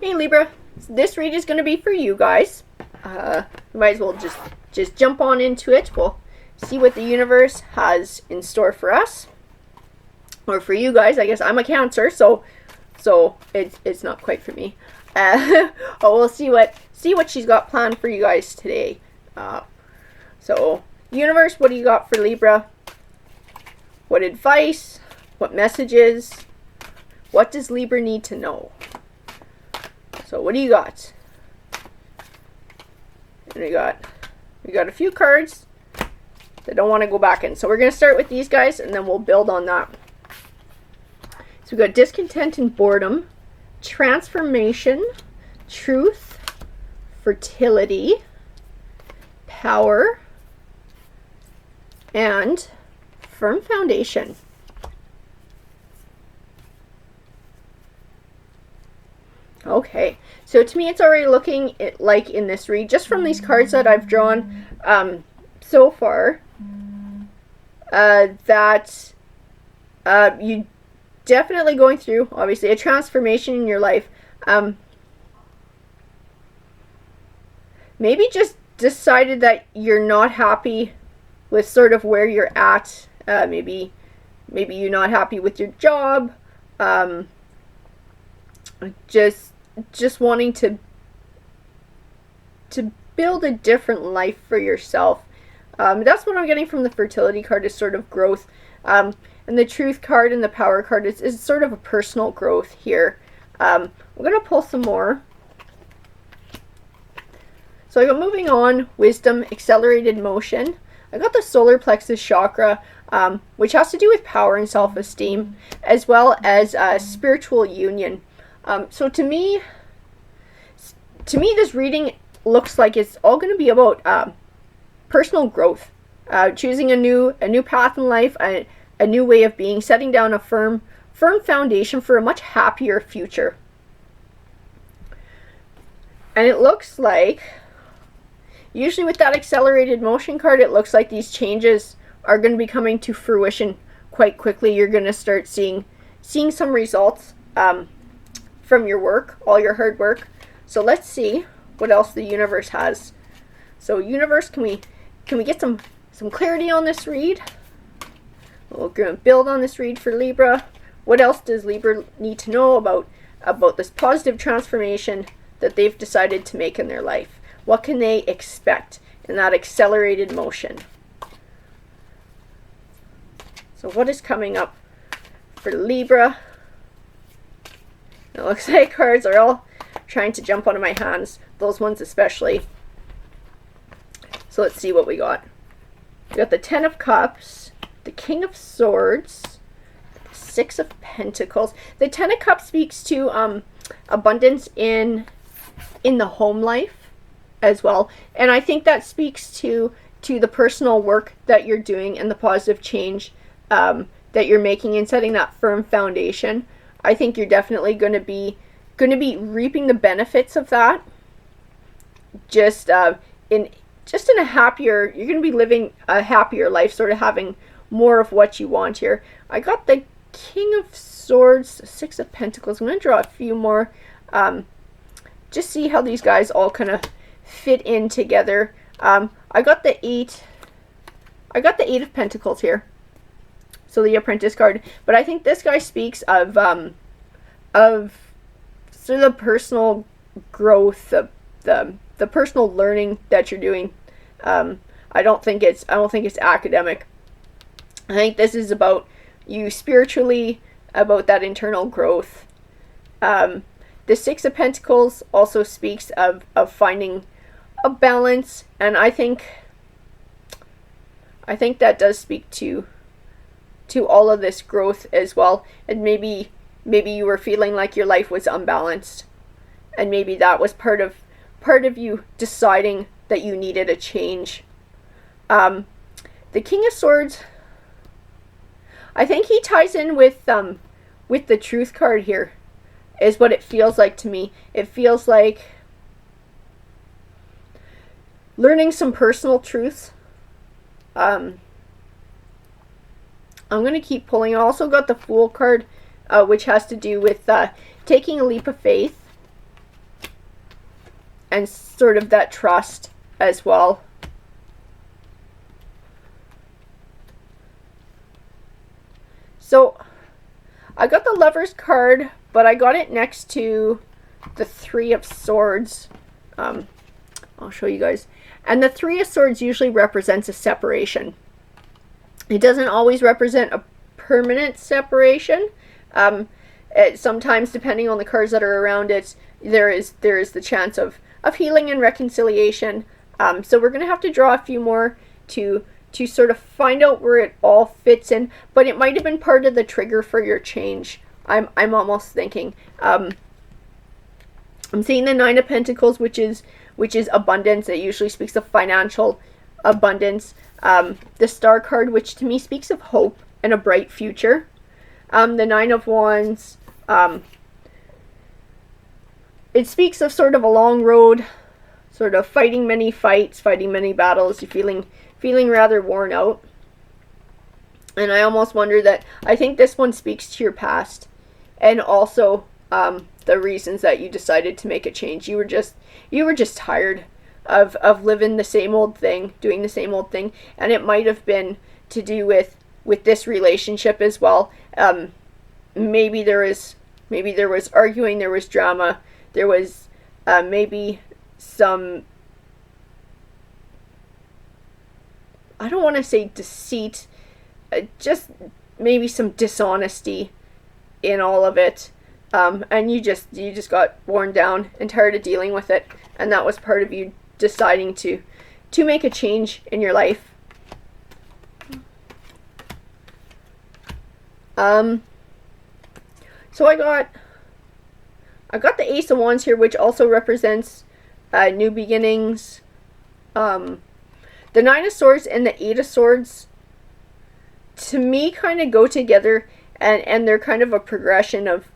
Hey Libra, this read is going to be for you guys. Might as well just jump on into it. We'll see what the universe has in store for us, or for you guys. I guess I'm a Cancer, so it's not quite for me. We'll see what she's got planned for you guys today. So universe, what do you got for Libra? What advice? What messages? What does Libra need to know? So what do you got? And we got a few cards that don't want to go back in. So we're going to start with these guys, and then we'll build on that. So we got discontent and boredom, transformation, truth, fertility, power, and firm foundation. Okay, so to me it's already looking like in this read, just from these cards that I've drawn so far, that you definitely going through, obviously, a transformation in your life. Maybe just decided that you're not happy with sort of where you're at. Maybe you're not happy with your job. Just wanting to build a different life for yourself. That's what I'm getting from the fertility card, is sort of growth. And the truth card and the power card is sort of a personal growth here. We're going to pull some more. So I got moving on, wisdom, accelerated motion. I got the solar plexus chakra, which has to do with power and self-esteem, as well as spiritual union. So to me, this reading looks like it's all going to be about personal growth, choosing a new path in life, a new way of being, setting down a firm foundation for a much happier future. And it looks like, usually with that accelerated motion card, it looks like these changes are going to be coming to fruition quite quickly. You're going to start seeing some results from your work, all your hard work. So let's see what else the universe has. So universe, can we get some clarity on this read? We're going to build on this read for Libra. What else does Libra need to know about this positive transformation that they've decided to make in their life? What can they expect in that accelerated motion? So what is coming up for Libra? It looks like cards are all trying to jump onto my hands, those ones especially. So let's see what we got. We got the Ten of Cups, the King of Swords, the Six of Pentacles. The Ten of Cups speaks to abundance in the home life as well. And I think that speaks to the personal work that you're doing and the positive change that you're making and setting that firm foundation. I think you're definitely going to be reaping the benefits of that. Just in a happier, you're going to be living a happier life, sort of having more of what you want here. I got the King of Swords, Six of Pentacles. I'm going to draw a few more. Just see how these guys all kind of fit in together. I got the Eight of Pentacles here. So the Apprentice card, but I think this guy speaks of sort of the personal growth, the personal learning that you're doing. I don't think it's academic. I think this is about you spiritually, about that internal growth. The Six of Pentacles also speaks of finding a balance, and I think that does speak to all of this growth as well. And maybe you were feeling like your life was unbalanced, and maybe that was part of you deciding that you needed a change. The King of Swords, I think he ties in with the Truth card here, is what it feels like to me. It feels like learning some personal truths. I'm going to keep pulling. I also got the Fool card, which has to do with taking a leap of faith. and sort of that trust as well. So I got the Lover's card, but I got it next to the Three of Swords. I'll show you guys. And the Three of Swords usually represents a separation. It doesn't always represent a permanent separation. Sometimes, depending on the cards that are around it, there is the chance of healing and reconciliation. So we're going to have to draw a few more to sort of find out where it all fits in. But it might have been part of the trigger for your change. I'm almost thinking. I'm seeing the Nine of Pentacles, which is abundance. It usually speaks of financial abundance. The Star card, which to me speaks of hope and a bright future. The Nine of Wands, it speaks of sort of a long road, sort of fighting many fights, fighting many battles. You're feeling rather worn out. And I almost wonder that, I think this one speaks to your past, and also the reasons that you decided to make a change. You were just tired of living the same old thing, doing the same old thing, and it might have been to do with this relationship as well. Maybe there was arguing, there was drama, there was maybe some, I don't want to say deceit, just maybe some dishonesty in all of it. And you just got worn down and tired of dealing with it, and that was part of you deciding to make a change in your life. So I got the Ace of Wands here, which also represents new beginnings. The Nine of Swords and the Eight of Swords, to me, kind of go together, and they're kind of a progression of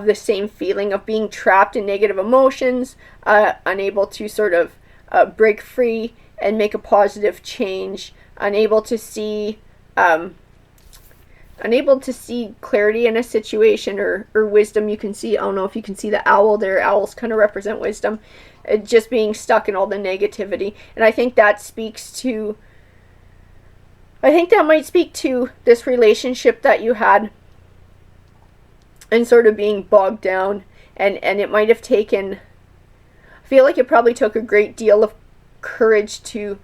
the same feeling of being trapped in negative emotions, unable to sort of break free and make a positive change, unable to see clarity in a situation, or wisdom. You can see, I don't know if you can see the owl there. Owls kind of represent wisdom. Just being stuck in all the negativity. And I think that might speak to this relationship that you had, and sort of being bogged down, and it might have taken, I feel like it probably took a great deal of courage to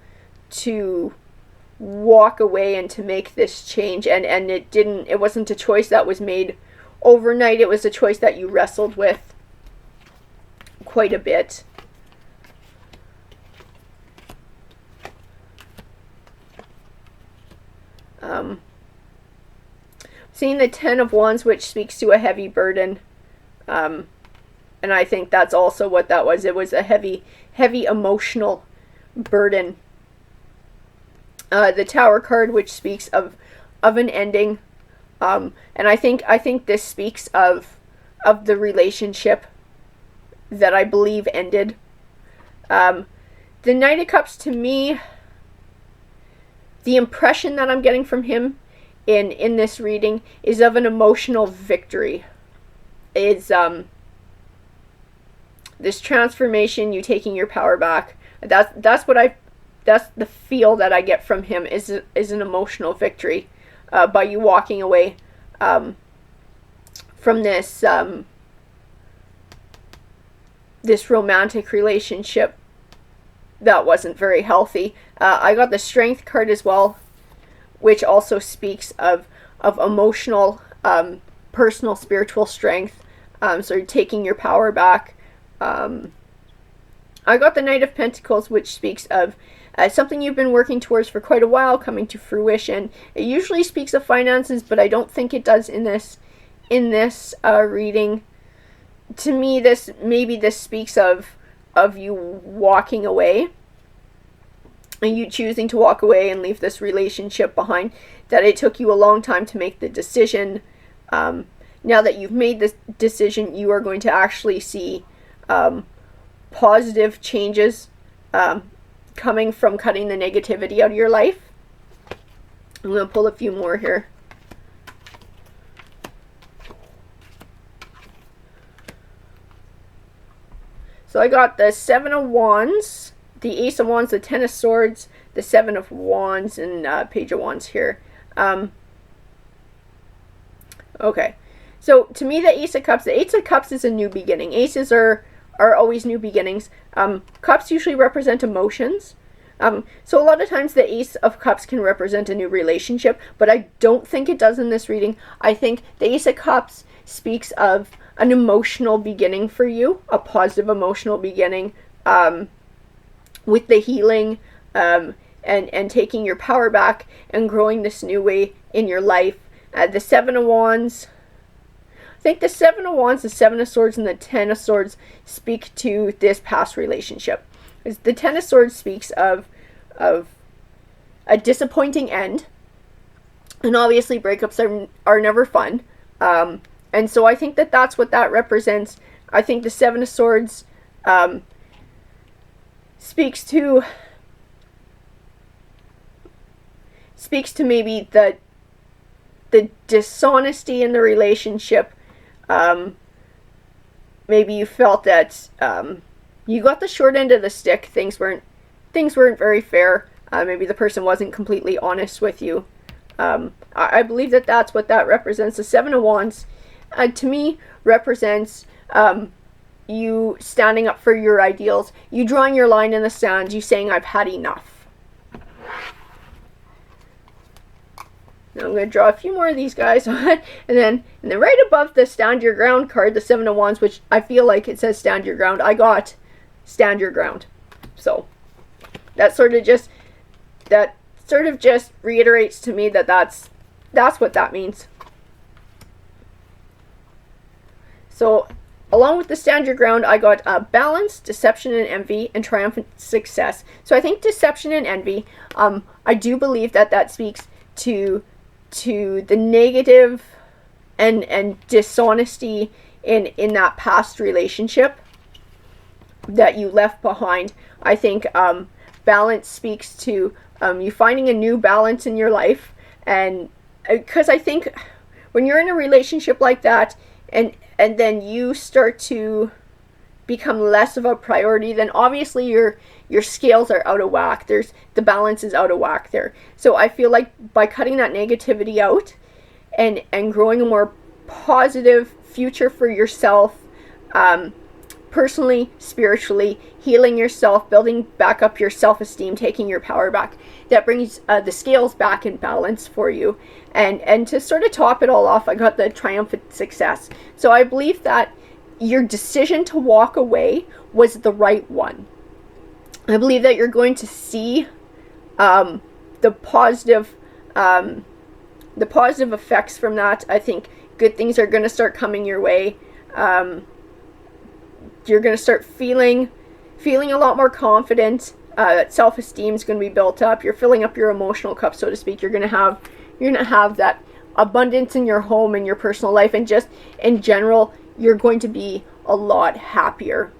walk away and to make this change, and it wasn't a choice that was made overnight. It was a choice that you wrestled with quite a bit. Seeing the Ten of Wands, which speaks to a heavy burden, and I think that's also what that was. It was a heavy emotional burden. The Tower card, which speaks of an ending, and I think this speaks of the relationship that I believe ended. The Knight of Cups, to me, the impression that I'm getting from him in this reading is of an emotional victory. It's this transformation, you taking your power back. That's the feel that I get from him, is an emotional victory, by you walking away from this romantic relationship that wasn't very healthy. I got the Strength card as well, which also speaks of emotional, personal, spiritual strength. So you're taking your power back. I got the Knight of Pentacles, which speaks of something you've been working towards for quite a while coming to fruition. It usually speaks of finances, but I don't think it does in this reading. To me, this speaks of you walking away, and you choosing to walk away and leave this relationship behind, that it took you a long time to make the decision. Now that you've made this decision, you are going to actually see positive changes coming from cutting the negativity out of your life. I'm going to pull a few more here. So I got the Seven of Wands, the Ace of Wands, the Ten of Swords, the Seven of Wands, and Page of Wands here. Okay. So to me, the Ace of Cups is a new beginning. Aces are always new beginnings. Cups usually represent emotions. So a lot of times the Ace of Cups can represent a new relationship, but I don't think it does in this reading. I think the Ace of Cups speaks of an emotional beginning for you, a positive emotional beginning, with the healing, and taking your power back and growing this new way in your life. The Seven of Wands, I think the Seven of Wands, the Seven of Swords, and the Ten of Swords speak to this past relationship. The Ten of Swords speaks of a disappointing end, and obviously breakups are never fun. And so I think that that's what that represents. I think the Seven of Swords speaks to maybe the dishonesty in the relationship. Maybe you felt that you got the short end of the stick. Things weren't very fair. Maybe the person wasn't completely honest with you. I believe that that's what that represents. The Seven of Wands, to me, represents you standing up for your ideals, you drawing your line in the sand, you saying, I've had enough. Now I'm going to draw a few more of these guys, and then right above the Stand Your Ground card, the Seven of Wands, which I feel like it says Stand Your Ground, I got Stand Your Ground. So that sort of just reiterates to me that that's what that means. So along with the Stand Your Ground, I got balance, deception and envy, and triumphant success. So I think deception and envy, I do believe that speaks to the negative and dishonesty in that past relationship that you left behind. I think balance speaks to you finding a new balance in your life, and because I think when you're in a relationship like that, and then you start to become less of a priority, then obviously your scales are out of whack. The balance is out of whack there. So I feel like by cutting that negativity out and growing a more positive future for yourself, personally, spiritually, healing yourself, building back up your self-esteem, taking your power back, that brings the scales back in balance for you. And to sort of top it all off, I got the triumphant success. So I believe that your decision to walk away was the right one. I believe that you're going to see the positive effects from that. I think good things are going to start coming your way. You're going to start feeling a lot more confident. Self-esteem is going to be built up. You're filling up your emotional cup, so to speak. You're going to have that abundance in your home and your personal life, and just in general, you're going to be a lot happier.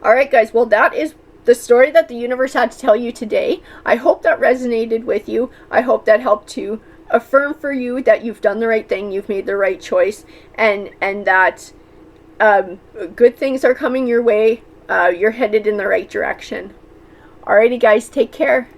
All right, guys. Well, that is the story that the universe had to tell you today. I hope that resonated with you. I hope that helped to affirm for you that you've done the right thing, you've made the right choice, and that good things are coming your way. You're headed in the right direction. Alrighty, guys. Take care.